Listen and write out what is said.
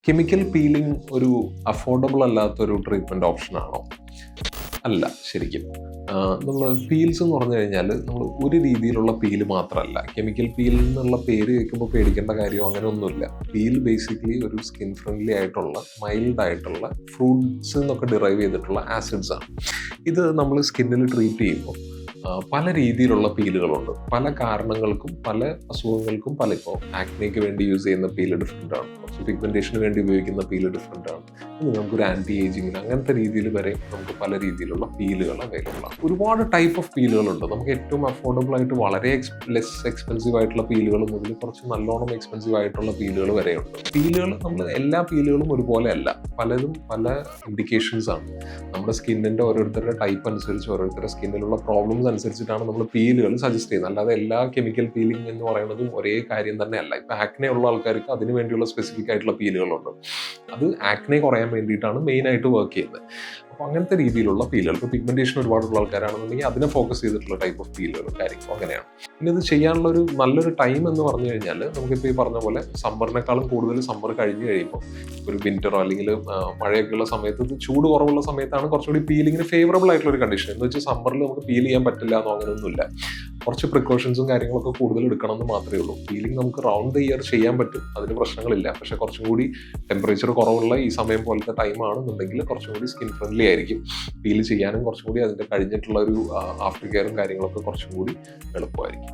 Chemical peeling ഒരു affordable അല്ലാത്തൊരു treatment ഓപ്ഷനാണോ? അല്ല ശരിക്കും. നമ്മൾ പീൽസ് എന്ന് പറഞ്ഞു കഴിഞ്ഞാൽ നമ്മൾ ഒരു രീതിയിലുള്ള പീല് മാത്രമല്ല. കെമിക്കൽ പീൽ എന്നുള്ള പേര് കേൾക്കുമ്പോൾ പേടിക്കേണ്ട കാര്യമോ അങ്ങനെ ഒന്നുമില്ല. പീൽ ബേസിക്കലി ഒരു സ്കിൻ ഫ്രണ്ട്ലി ആയിട്ടുള്ള മൈൽഡ് ആയിട്ടുള്ള ഫ്രൂട്ട്സിൽ നിന്നൊക്കെ ഡിറൈവ് ചെയ്തിട്ടുള്ള ആസിഡ്സ് ആണ്. ഇത് നമ്മൾ സ്കിന്നിൽ ട്രീറ്റ് ചെയ്യുമ്പോൾ പല രീതിയിലുള്ള പീലുകളുണ്ട്. പല കാരണങ്ങൾക്കും പല അസുഖങ്ങൾക്കും പല, ഇപ്പോൾ ആക്നെയ്ക്ക് വേണ്ടി യൂസ് ചെയ്യുന്ന പീല് ഡിഫറെൻ്റ് ആണ്, കുറച്ച് പിഗ്മെൻറ്റേഷന് വേണ്ടി ഉപയോഗിക്കുന്ന പീല് ഡിഫറെൻ്റ് ആണ്. ഇത് നമുക്കൊരു ആൻറ്റി ഏജിങ്ങിന് അങ്ങനത്തെ രീതിയിൽ വരെ നമുക്ക് പല രീതിയിലുള്ള പീലുകൾ അവൈലബിൾ ആണ്. ഒരുപാട് ടൈപ്പ് ഓഫ് പീലുകളുണ്ട്. നമുക്ക് ഏറ്റവും അഫോർഡബിൾ ആയിട്ട് വളരെ ലെസ് എക്സ്പെൻസീവ് ആയിട്ടുള്ള പീലുകൾ മുതൽ കുറച്ച് നല്ലോണം എക്സ്പെൻസീവ് ആയിട്ടുള്ള പീലുകൾ വരെയുണ്ട്. പീലുകൾ നമ്മൾ എല്ലാ പീലുകളും ഒരുപോലെ അല്ല, പലതും പല ഇൻഡിക്കേഷൻസ് ആണ്. നമ്മുടെ സ്കിന്നിൻ്റെ ഓരോരുത്തരുടെ ടൈപ്പ് അനുസരിച്ച് ഓരോരുത്തരുടെ സ്കിന്നിലുള്ള പ്രോബ്ലംസ് അനുസരിച്ചിട്ടാണ് നമ്മൾ പീലുകൾ സജസ്റ്റ് ചെയ്യുന്നത്. അല്ലാതെ എല്ലാ കെമിക്കൽ പീലിംഗ് എന്ന് പറയുന്നതും ഒരേ കാര്യം തന്നെയല്ല. ഇപ്പം ആക്നെ ഉള്ള ആൾക്കാർക്ക് അതിന് വേണ്ടിയുള്ള സ്പെസിഫിക് ആയിട്ടുള്ള പീലുകളുണ്ട്. അത് ആക്നെ കുറയാൻ വേണ്ടിയിട്ടാണ് മെയിനായിട്ട് വർക്ക് ചെയ്യുന്നത്. അപ്പോൾ അങ്ങനത്തെ രീതിയിലുള്ള പീലുകൾ, ഇപ്പോൾ പിഗ്മെൻറ്റേഷൻ ഒരുപാടുള്ള ആൾക്കാരാണെന്നുണ്ടെങ്കിൽ അതിനെ ഫോക്കസ് ചെയ്തിട്ടുള്ള ടൈപ്പ് ഓഫ് പീലുകളും കാര്യങ്ങളും അങ്ങനെയാണ്. പിന്നെ ഇത് ചെയ്യാനുള്ള ഒരു നല്ലൊരു ടൈം എന്ന് പറഞ്ഞു കഴിഞ്ഞാൽ നമുക്കിപ്പോൾ ഈ പറഞ്ഞ പോലെ സമ്മറിനേക്കാളും കൂടുതൽ സമ്മർ കഴിഞ്ഞ് കഴിയുമ്പോൾ ഒരു വിൻ്ററോ അല്ലെങ്കിൽ മഴയൊക്കെയുള്ള സമയത്ത്, ഇത് ചൂട് കുറവുള്ള സമയത്താണ് കുറച്ചുകൂടി പീലിങ്ങിന് ഫേവറബിൾ ആയിട്ടുള്ള ഒരു കണ്ടീഷൻ. എന്ന് വെച്ചാൽ സമ്മറിൽ നമുക്ക് പീൽ ചെയ്യാൻ പറ്റില്ല എന്നോ അങ്ങനെയൊന്നുമില്ല. കുറച്ച് പ്രിക്കോഷൻസും കാര്യങ്ങളൊക്കെ കൂടുതൽ എടുക്കണം എന്ന് മാത്രമേ ഉള്ളൂ. പീലിംഗ് നമുക്ക് റൗണ്ട് ദ ഇയർ ചെയ്യാൻ പറ്റും, അതിന് പ്രശ്നങ്ങളില്ല. പക്ഷേ കുറച്ചും കൂടി ടെമ്പറേച്ചർ കുറവുള്ള ഈ സമയം പോലത്തെ ടൈമാണെന്നുണ്ടെങ്കിൽ കുറച്ചും കൂടി സ്കിൻ ഫ്രണ്ട്ലി ആയിരിക്കും. പീൽ ചെയ്യാനും കുറച്ചും കൂടി അതിൻ്റെ കഴിഞ്ഞിട്ടുള്ള ഒരു ആഫ്റ്റർ കെയറും കാര്യങ്ങളൊക്കെ കുറച്ചും കൂടി എളുപ്പമായിരിക്കും.